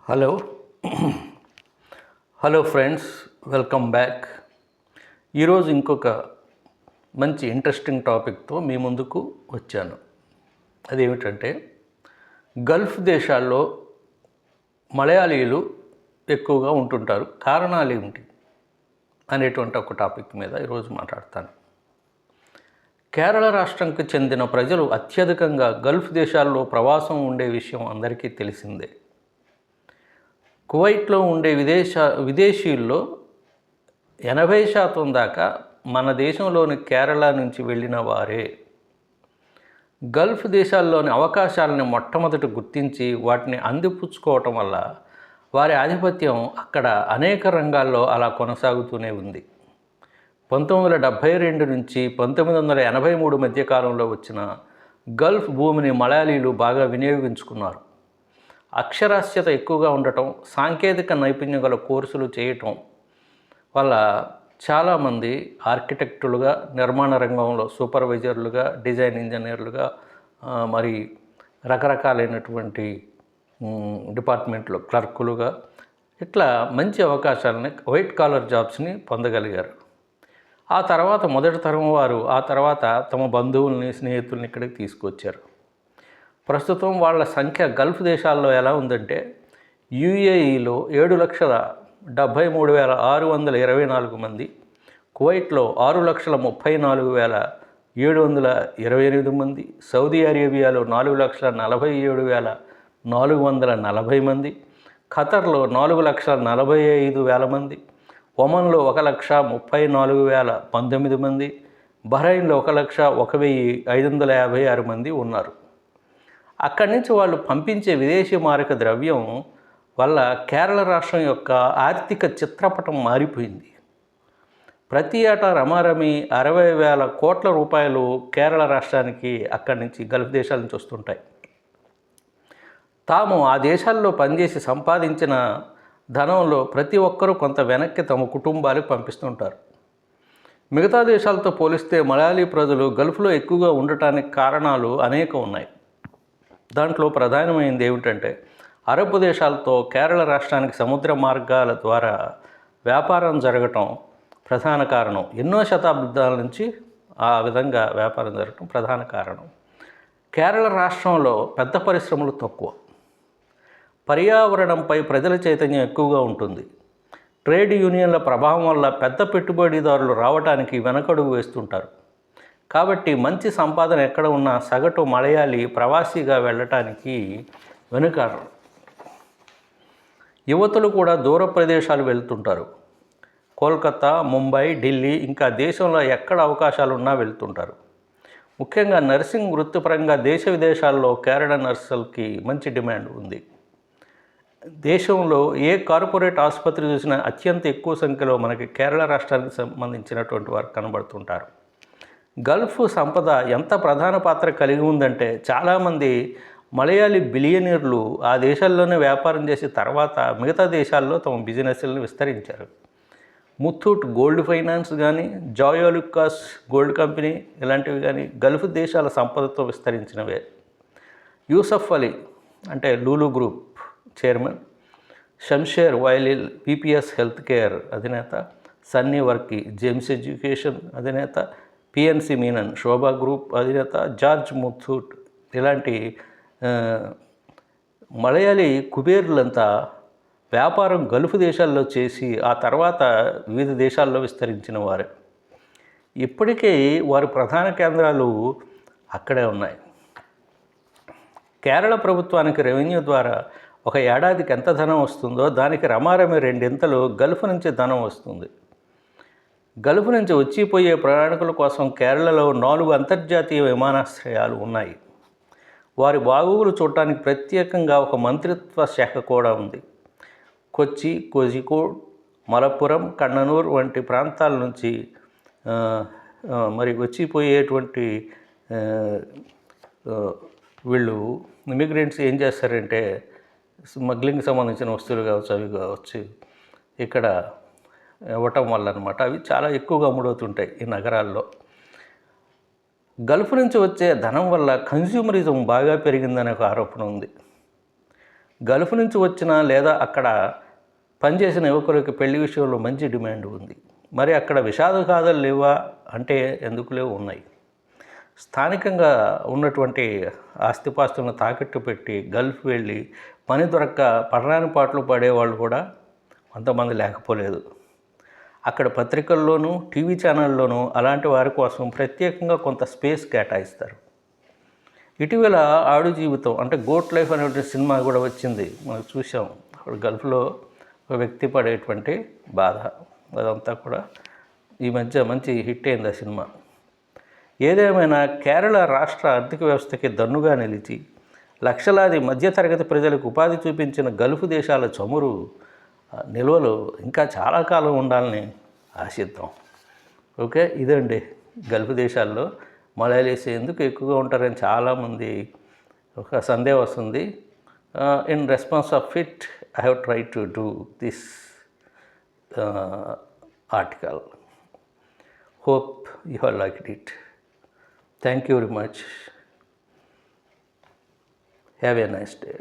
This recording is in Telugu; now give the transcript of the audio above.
Hello hello friends, welcome back. ఈరోజు ఇంకొక మంచి ఇంట్రెస్టింగ్ టాపిక్తో మీ ముందుకు వచ్చాను. అదేమిటంటే గల్ఫ్ దేశాల్లో మలయాళీలు ఎక్కువగా ఉంటుంటారు, కారణాలు ఏమిటి అనేటువంటి ఒక టాపిక్ మీద ఈరోజు మాట్లాడతాను. కేరళ రాష్ట్రంకి చెందిన ప్రజలు అత్యధికంగా గల్ఫ్ దేశాల్లో ప్రవాసం ఉండే విషయం అందరికీ తెలిసిందే. కువైట్లో ఉండే విదేశీయుల్లో 80% దాకా మన దేశంలోని కేరళ నుంచి వెళ్ళిన వారే. గల్ఫ్ దేశాల్లోని అవకాశాలను మొట్టమొదట గుర్తించి వాటిని అందిపుచ్చుకోవటం వల్ల వారి ఆధిపత్యం అక్కడ అనేక రంగాల్లో అలా కొనసాగుతూనే ఉంది. 1972 నుంచి 1983 మధ్యకాలంలో వచ్చిన గల్ఫ్ భూమిని మలయాళీలు బాగా వినియోగించుకున్నారు. అక్షరాస్యత ఎక్కువగా ఉండటం, సాంకేతిక నైపుణ్యం గల కోర్సులు చేయటం వల్ల చాలామంది ఆర్కిటెక్టులుగా, నిర్మాణ రంగంలో సూపర్వైజర్లుగా, డిజైన్ ఇంజనీర్లుగా, మరి రకరకాలైనటువంటి డిపార్ట్మెంట్లో క్లర్కులుగా ఇట్లా మంచి అవకాశాలని, వైట్ కాలర్ జాబ్స్ని పొందగలిగారు. ఆ తర్వాత మొదటి తరం వారు ఆ తర్వాత తమ బంధువుల్ని, స్నేహితుల్ని ఇక్కడికి తీసుకొచ్చారు. ప్రస్తుతం వాళ్ళ సంఖ్య గల్ఫ్ దేశాల్లో ఎలా ఉందంటే, యూఏఈలో 7,73,624 మంది, కువైట్లో 6,34,728 మంది, సౌదీ అరేబియాలో 4,47,440 మంది, ఖతర్లో 4,45,000 మంది, ఒమన్లో 1,34,019 మంది, బహ్రెయిన్లో 1,01,556 మంది ఉన్నారు. అక్కడి నుంచి వాళ్ళు పంపించే విదేశీ మారక ద్రవ్యం వల్ల కేరళ రాష్ట్రం యొక్క ఆర్థిక చిత్రపటం మారిపోయింది. ప్రతి ఏటా రమారమి 60,000 కోట్ల రూపాయలు కేరళ రాష్ట్రానికి అక్కడి నుంచి గల్ఫ్ దేశాల నుంచి వస్తుంటాయి. తాము ఆ దేశాల్లో పనిచేసి సంపాదించిన ధనంలో ప్రతి ఒక్కరూ కొంత వెనక్కి తమ కుటుంబాలకు పంపిస్తుంటారు. మిగతా దేశాలతో పోలిస్తే మలయాళీ ప్రజలు గల్ఫ్లో ఎక్కువగా ఉండటానికి కారణాలు అనేకం ఉన్నాయి. దాంట్లో ప్రధానమైనది ఏమిటంటే, అరబ్ దేశాలతో కేరళ రాష్ట్రానికి సముద్ర మార్గాల ద్వారా వ్యాపారం జరగటం ప్రధాన కారణం. ఎన్నో శతాబ్దాల నుంచి ఆ విధంగా వ్యాపారం జరగటం ప్రధాన కారణం. కేరళ రాష్ట్రంలో పెద్ద పరిశ్రమలు తక్కువ, పర్యావరణంపై ప్రజల చైతన్యం ఎక్కువగా ఉంటుంది. ట్రేడ్ యూనియన్ల ప్రభావం వల్ల పెద్ద పెట్టుబడిదారులు రావడానికి వెనకడుగు వేస్తుంటారు. కాబట్టి మంచి సంపాదన ఎక్కడ ఉన్నా సగటు మలయాళీ ప్రవాసీగా వెళ్ళటానికి వెనుకాడరు. యువతులు కూడా దూర ప్రదేశాలు వెళ్తుంటారు. కోల్కతా, ముంబై, ఢిల్లీ, ఇంకా దేశంలో ఎక్కడ అవకాశాలు ఉన్నా వెళ్తుంటారు. ముఖ్యంగా నర్సింగ్ వృత్తిపరంగా దేశ విదేశాల్లో కేరళ నర్సులకి మంచి డిమాండ్ ఉంది. దేశంలో ఏ కార్పొరేట్ ఆసుపత్రి చూసినా అత్యంత ఎక్కువ సంఖ్యలో మనకి కేరళ రాష్ట్రానికి సంబంధించినటువంటి వారు కనబడుతుంటారు. గల్ఫ్ సంపద ఎంత ప్రధాన పాత్ర కలిగి ఉందంటే, చాలామంది మలయాళీ బిలియనీర్లు ఆ దేశాల్లోనే వ్యాపారం చేసి తర్వాత మిగతా దేశాల్లో తమ బిజినెస్లను విస్తరించారు. ముత్తూట్ గోల్డ్ ఫైనాన్స్ కానీ, జాయోలుకాస్ గోల్డ్ కంపెనీ ఇలాంటివి కానీ గల్ఫ్ దేశాల సంపదతో విస్తరించినవే. యూసఫ్ అలీ అంటే Lulu group chairman, Shamsheer Vayalil PPS health care అధినేత, సన్నీ వర్కి జేమ్స్ ఎడ్యుకేషన్ అధినేత, పిఎన్సి మీనన్ శోభా గ్రూప్ అధినేత, జార్జ్ ముత్తూట్ ఇలాంటి మలయాళీ కుబేరులంతా వ్యాపారం గల్ఫ్ దేశాల్లో చేసి ఆ తర్వాత వివిధ దేశాల్లో విస్తరించిన వారే. ఇప్పటికీ వారి ప్రధాన కేంద్రాలు అక్కడే ఉన్నాయి. కేరళ ప్రభుత్వానికి రెవెన్యూ ద్వారా ఒక ఏడాదికి ఎంత ధనం వస్తుందో దానికి రమారమి 2 గల్ఫ్ నుంచి ధనం వస్తుంది. గల్ఫ్ నుంచి వచ్చిపోయే ప్రయాణికుల కోసం కేరళలో 4 అంతర్జాతీయ విమానాశ్రయాలు ఉన్నాయి. వారి బాగోగులు చూడటానికి ప్రత్యేకంగా ఒక మంత్రిత్వ శాఖ కూడా ఉంది. కొచ్చి, కోజికోడ్, మలప్పురం, కన్ననూర్ వంటి ప్రాంతాల నుంచి మరి వచ్చిపోయేటువంటి వీళ్ళు ఇమిగ్రెంట్స్ ఏం చేస్తారంటే, స్మగ్లింగ్కి సంబంధించిన వస్తువులు కావచ్చు, అవి కావచ్చు, ఇక్కడ ఇవ్వటం వల్ల అనమాట అవి చాలా ఎక్కువగా అమ్ముడవుతుంటాయి ఈ నగరాల్లో. గల్ఫ్ నుంచి వచ్చే ధనం వల్ల కన్స్యూమరిజం బాగా పెరిగిందనే ఒక ఆరోపణ ఉంది. గల్ఫ్ నుంచి వచ్చిన లేదా అక్కడ పనిచేసిన యువకులకి పెళ్లి విషయంలో మంచి డిమాండ్ ఉంది. మరి అక్కడ విషాద గాథలు లేవా అంటే ఎందుకు లేవు, ఉన్నాయి. స్థానికంగా ఉన్నటువంటి ఆస్తిపాస్తులను తాకట్టు పెట్టి గల్ఫ్ వెళ్ళి పని దొరక్క పడరాని పాటలు పడేవాళ్ళు కూడా కొంతమంది లేకపోలేదు. అక్కడ పత్రికల్లోనూ టీవీ ఛానల్లోనూ అలాంటి వారి కోసం ప్రత్యేకంగా కొంత స్పేస్ కేటాయిస్తారు. ఇటీవల ఆడు జీవితం అంటే గోట్ లైఫ్ అనేటువంటి సినిమా కూడా వచ్చింది, మనం చూసాం. అక్కడ గల్ఫ్లో ఒక వ్యక్తి పడేటువంటి బాధ, అదంతా కూడా ఈ మధ్య మంచి హిట్ అయింది ఆ సినిమా. ఏదేమైనా కేరళ రాష్ట్ర ఆర్థిక వ్యవస్థకి దన్నుగా నిలిచి లక్షలాది మధ్యతరగతి ప్రజలకు ఉపాధి చూపించిన గల్ఫ్ దేశాల చమురు నిల్వలు ఇంకా చాలా కాలం ఉండాలని ఆశిద్దాం. ఓకే, ఇదండి గల్ఫ్ దేశాల్లో మలయాళీస్ ఎందుకు ఎక్కువగా ఉంటారని చాలామంది ఒక సందేహం వస్తుంది. In response of it I have try to do this article. Hope you have liked it. Thank you very much. Have a nice day.